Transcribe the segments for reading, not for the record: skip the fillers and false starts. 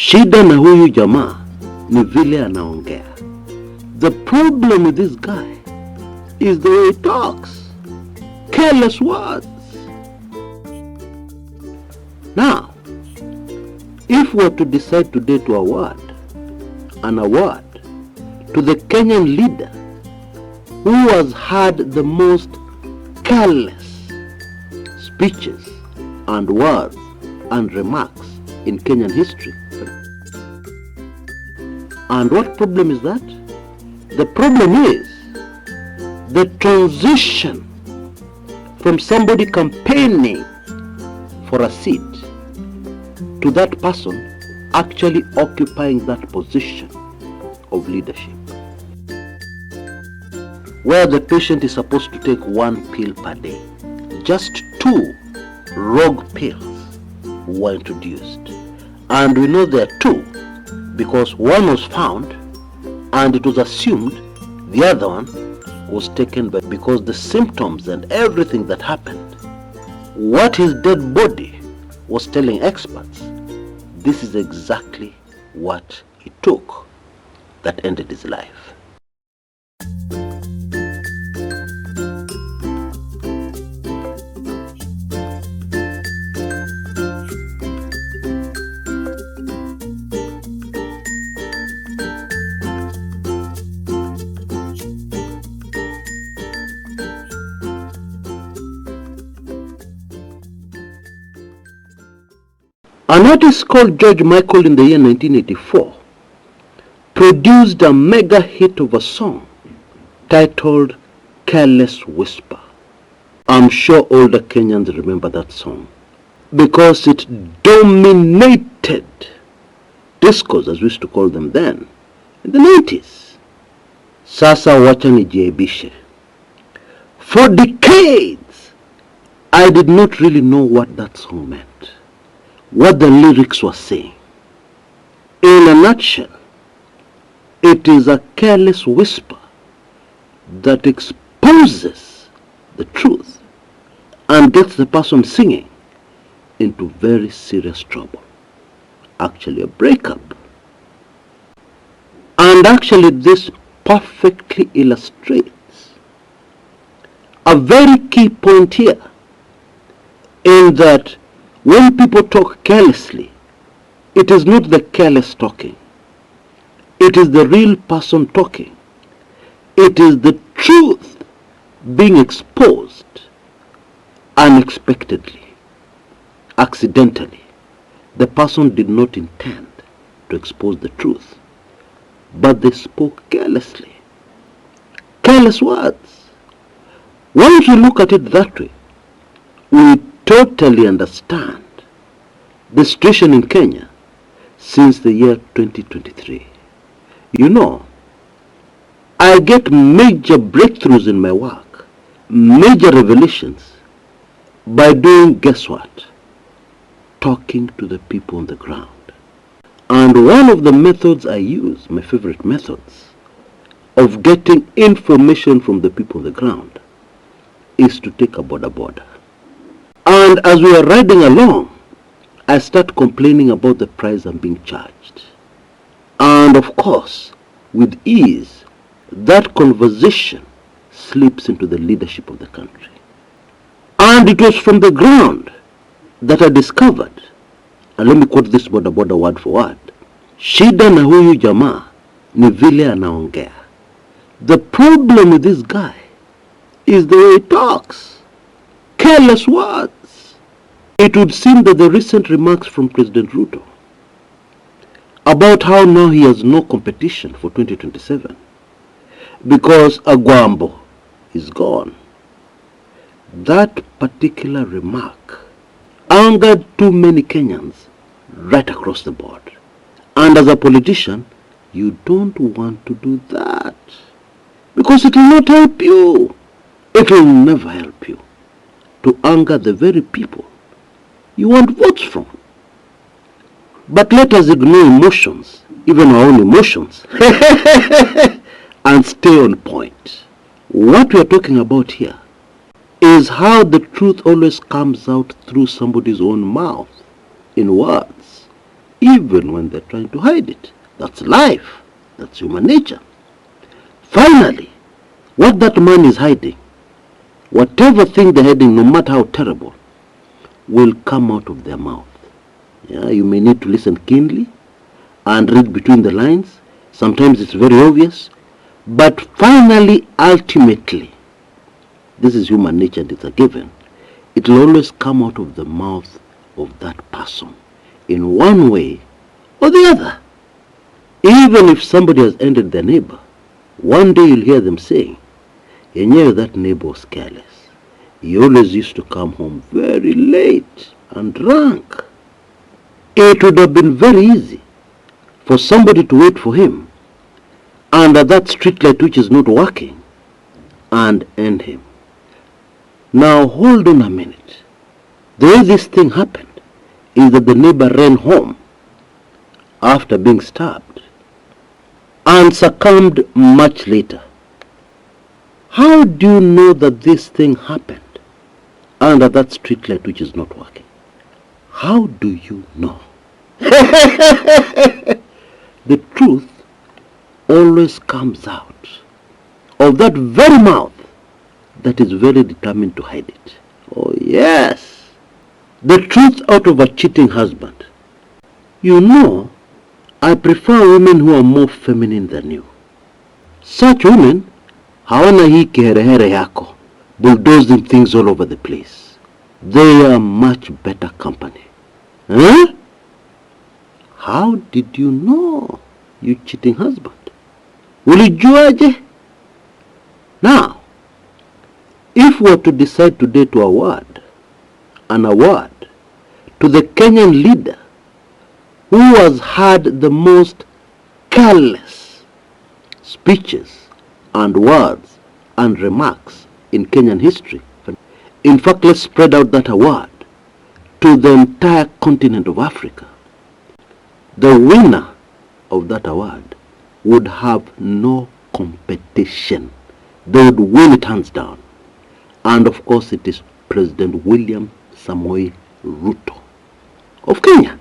Shida na huyu jamaa ni vile anaongea. The problem with this guy is the way he talks. Careless words. Now, if we were to decide today to award an award to the Kenyan leader who has had the most careless speeches and words and remarks in Kenyan history. And what problem is that? The problem is the transition from somebody campaigning for a seat to that person actually occupying that position of leadership, where the patient is supposed to take 1 pill per day. Just 2 rogue pills were introduced, and we know there are 2 because one was found and it was assumed the other one was taken by, because the symptoms and everything that happened, what his dead body was telling experts, this is exactly what he took that ended his life. An artist called George Michael in the year 1984 produced a mega hit of a song titled Careless Whisper. I'm sure older Kenyans remember that song because it dominated discos, as we used to call them then, in the 90s. Sasa wacha nijiaibishe. For decades, I did not really know what that song meant, what the lyrics were saying. In a nutshell, it is a careless whisper that exposes the truth and gets the person singing into very serious trouble. Actually a breakup. And actually this perfectly illustrates a very key point here, in that when people talk carelessly, it is not the careless talking. It is the real person talking. It is the truth being exposed unexpectedly, accidentally. The person did not intend to expose the truth, but they spoke carelessly. Careless words. Once we look at it that way, we totally understand the situation in Kenya since the year 2023. You know, I get major breakthroughs in my work, major revelations, by doing, guess what? Talking to the people on the ground. And one of the methods I use, my favorite methods, of getting information from the people on the ground is to take a border. And as we are riding along, I start complaining about the price I'm being charged. And of course, with ease, that conversation slips into the leadership of the country. And it was from the ground that I discovered, and let me quote this border word for word, shida na huyu jamaa ni vile anaongea. The problem with this guy is the way he talks. Careless words. It would seem that the recent remarks from President Ruto about how now he has no competition for 2027 because Agwambo is gone, that particular remark angered too many Kenyans right across the board. And as a politician, you don't want to do that because it will not help you. It will never help you to anger the very people you want votes from. But let us ignore emotions, even our own emotions, and stay on point. What we are talking about here is how the truth always comes out through somebody's own mouth, in words. even when they're trying to hide it. That's life. That's human nature. Finally, what that man is hiding, whatever thing they're hiding, no matter how terrible, will come out of their mouth. Yeah, you may need to listen keenly and read between the lines. Sometimes it's very obvious. But finally, ultimately, this is human nature and it's a given. It will always come out of the mouth of that person in one way or the other. Even if somebody has ended their neighbor, one day you'll hear them saying, "Enyewe, that neighbor was careless. He always used to come home very late and drunk." It would have been very easy for somebody to wait for him under that street light which is not working and end him. Now hold on a minute. The way this thing happened is that the neighbor ran home after being stabbed and succumbed much later. How do you know that this thing happened under that street light which is not working? How do you know? The truth always comes out of that very mouth that is very determined to hide it. Oh yes, the truth out of a cheating husband. You know, I prefer women who are more feminine than you. Such women hawana hii kiherehere yako, bulldozing things all over the place. They are much better company. Huh? How did you know, you cheating husband? Ulijuaje? Now, if we were to decide today to award an award to the Kenyan leader who has had the most careless speeches and words and remarks in Kenyan history, in fact, let's spread out that award to the entire continent of Africa. The winner of that award would have no competition. They would win it hands down. And of course it is President William Samoei Ruto of Kenya.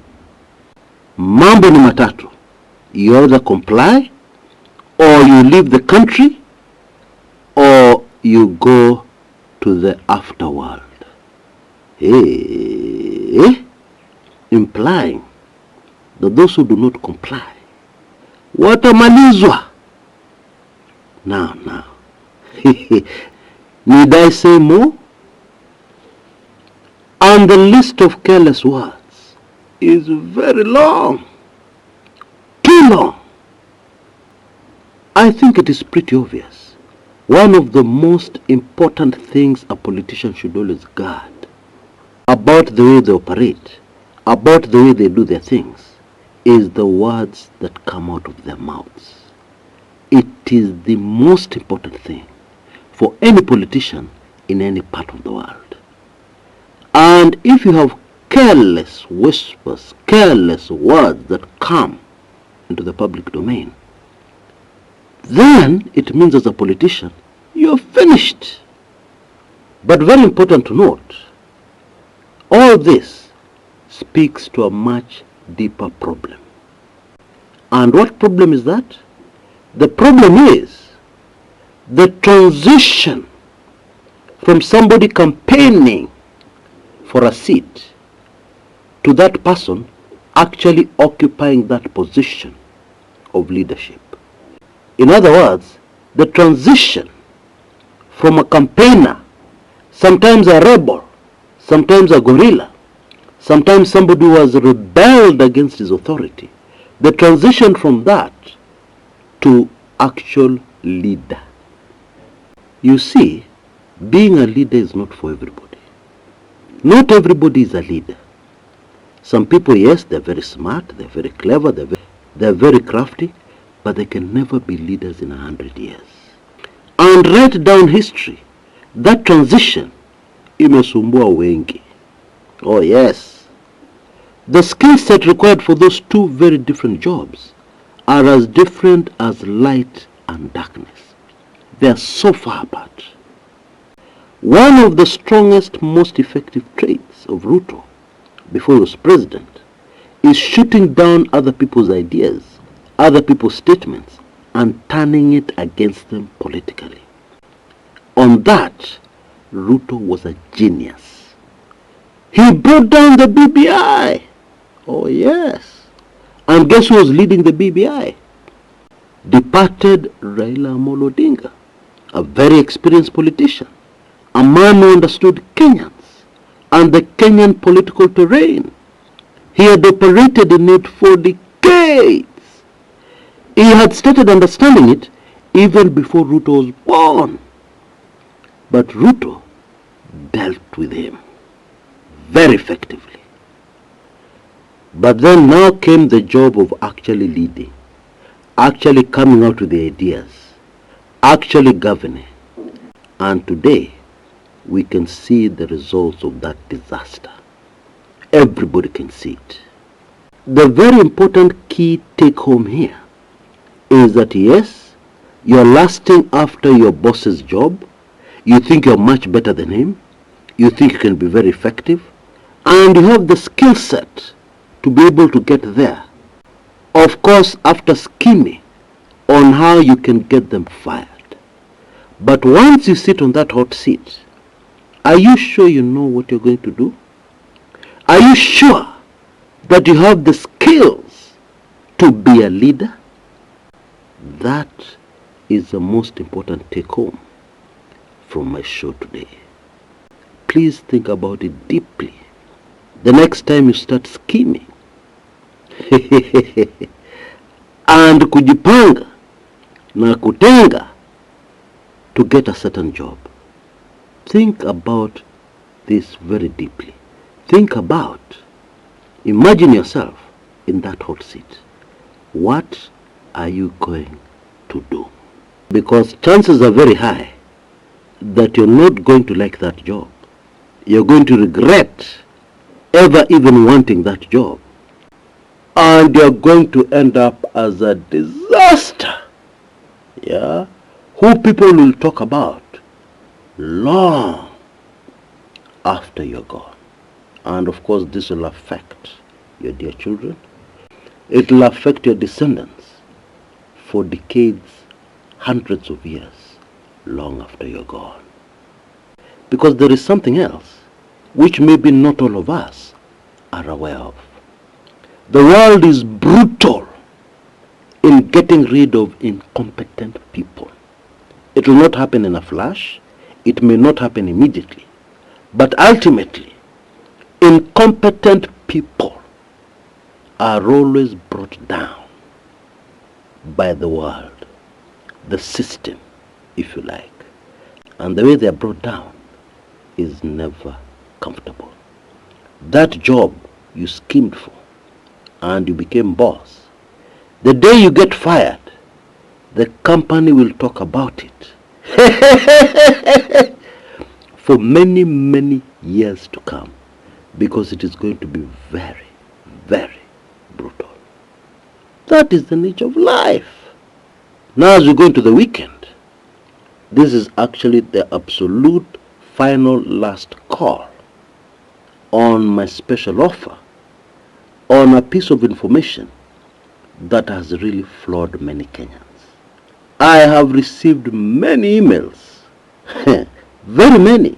Mambo ni matatu. You either comply, or you leave the country, or you go to the afterworld. Implying that those who do not comply watamalizwa. Now. Need I say more? And the list of careless words is very long. Too long. I think it is pretty obvious. One of the most important things a politician should always guard about the way they operate, about the way they do their things, is the words that come out of their mouths. It is the most important thing for any politician in any part of the world. And if you have careless whispers, careless words that come into the public domain, then it means as a politician, you're finished. But very important to note, all this speaks to a much deeper problem. And what problem is that? The problem is the transition from somebody campaigning for a seat to that person actually occupying that position of leadership. In other words, the transition from a campaigner, sometimes a rebel, sometimes a guerrilla, sometimes somebody who has rebelled against his authority, the transition from that to actual leader. You see, being a leader is not for everybody. Not everybody is a leader. Some people, yes, they're very smart, they're very clever, they're very crafty, but they can never be leaders in 100 years. And right down history, that transition imesumbua wengi. Oh yes. The skill set required for those two very different jobs are as different as light and darkness. They are so far apart. One of the strongest, most effective traits of Ruto before he was president is shooting down other people's ideas, other people's statements, and turning it against them politically. On that, Ruto was a genius. He brought down the BBI. Oh yes. And guess who was leading the BBI? Departed Raila Odinga, a very experienced politician, a man who understood Kenyans and the Kenyan political terrain. He had operated in it for decades. He had started understanding it even before Ruto was born. But Ruto dealt with him very effectively. But then now came the job of actually leading, actually coming out with the ideas, actually governing. And today, we can see the results of that disaster. Everybody can see it. The very important key take home here is that yes, you're lasting after your boss's job. You think you're much better than him. You think you can be very effective. And you have the skill set to be able to get there. Of course, after scheming on how you can get them fired. But once you sit on that hot seat, are you sure you know what you're going to do? Are you sure that you have the skills to be a leader? That is the most important take home from my show today. Please think about it deeply the next time you start scheming and kujipanga na kutenga to get a certain job. Think about this very deeply. Think about, imagine yourself in that hot seat. What are you going to do? Because chances are very high that you're not going to like that job. You're going to regret ever even wanting that job. And you're going to end up as a disaster. Yeah? Who people will talk about long after you're gone. And of course this will affect your dear children. It will affect your descendants for decades, hundreds of years, long after you're gone. Because there is something else which maybe not all of us are aware of. The world is brutal in getting rid of incompetent people. It will not happen in a flash. It may not happen immediately. But ultimately, incompetent people are always brought down by the world, the system, if you like. And the way they are brought down is never comfortable. That job you schemed for and you became boss, the day you get fired, the company will talk about it for many, many years to come, because it is going to be very, very brutal. That is the nature of life. Now as we go into the weekend, this is actually the absolute final last call on my special offer on a piece of information that has really floored many Kenyans. I have received many emails, very many,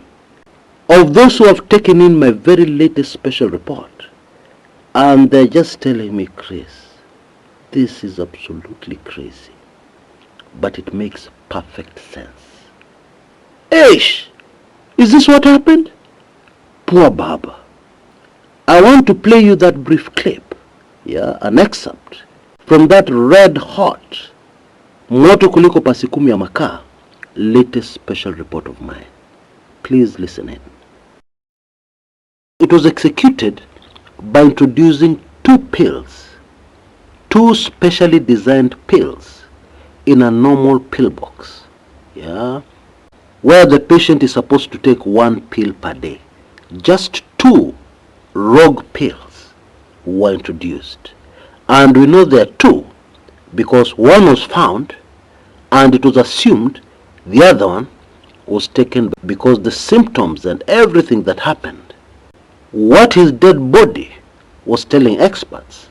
of those who have taken in my very latest special report, and they're just telling me, Chris, this is absolutely crazy, but it makes perfect sense. Eish! Is this what happened? Poor Baba. I want to play you that brief clip, an excerpt from that red hot, moto kuliko pasikumi ya makaa, latest special report of mine. Please listen in. It was executed by introducing two specially designed pills in a normal pill box, where the patient is supposed to take 1 pill per day. Just 2 rogue pills were introduced. And we know there are 2 because one was found and it was assumed the other one was taken because the symptoms and everything that happened, what his dead body was telling experts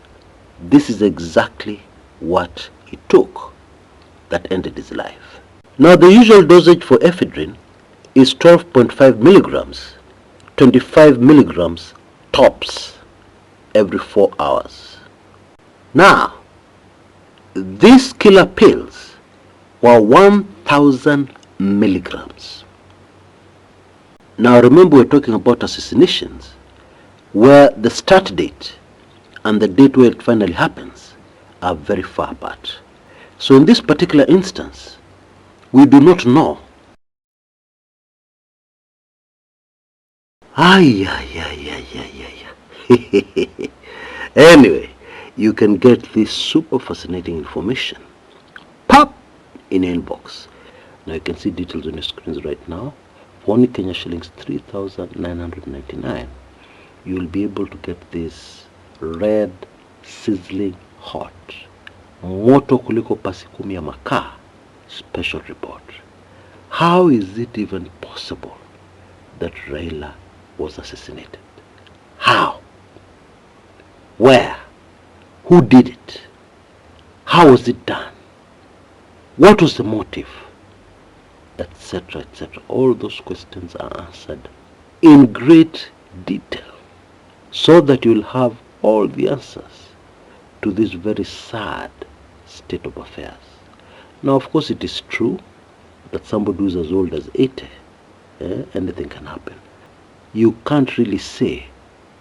this is exactly what it took that ended his life. Now, the usual dosage for ephedrine is 12.5 milligrams, 25 milligrams tops every 4 hours. Now, these killer pills were 1000 milligrams. Now remember, we're talking about assassinations where the start date and the date where it finally happens are very far apart. So in this particular instance, we do not know. Anyway, you can get this super fascinating information pop in your inbox. Now you can see details on your screens right now. For only Kenya shillings 3,999, you will be able to get this red, sizzling hot, moto kuliko pasi kumi ya makaa special report. How is it even possible that Raila was assassinated? How? Where? Who did it? How was it done? What was the motive? Etc., etc. All those questions are answered in great detail so that you'll have all the answers to this very sad state of affairs. Now, of course, it is true that somebody who's as old as 80, anything can happen. You can't really say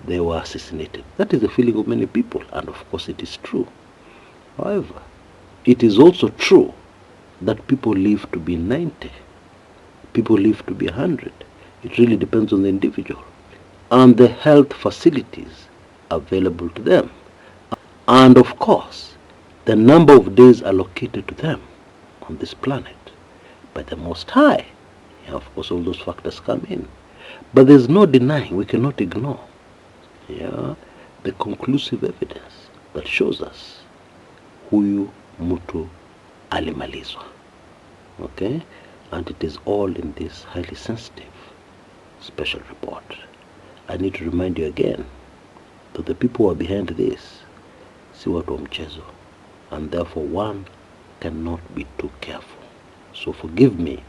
they were assassinated. That is the feeling of many people, and of course it is true. However, it is also true that people live to be 90. People live to be 100. It really depends on the individual and the health facilities available to them. And of course, the number of days allocated to them on this planet by the Most High. Yeah, of course, all those factors come in. But there's no denying, we cannot ignore the conclusive evidence that shows us huyu mtu alimalizwa. Okay? And it is all in this highly sensitive special report. I need to remind you again that the people who are behind this si watu wa mchezo, and therefore one cannot be too careful. So forgive me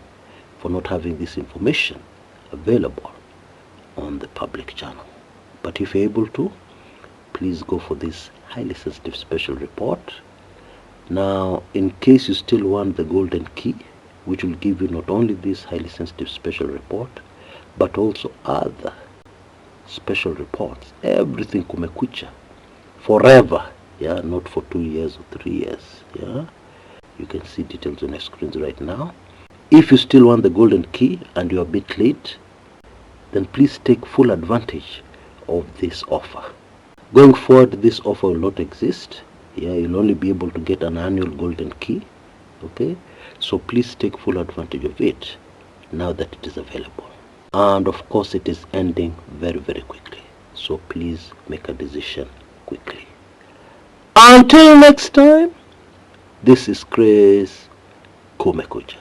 for not having this information available on the public channel. But if you're able to, please go for this highly sensitive special report. Now, in case you still want the golden key, which will give you not only this highly sensitive special report, but also other special reports, everything kumekucha, forever, not for 2 years or 3 years, You can see details on your screens right now. If you still want the golden key and you're a bit late, then please take full advantage of this offer. Going forward, this offer will not exist. You'll only be able to get an annual golden key. Okay? So please take full advantage of it now that it is available. And of course, it is ending very, very quickly. So please make a decision quickly. Until next time, this is Chris Kumekucha.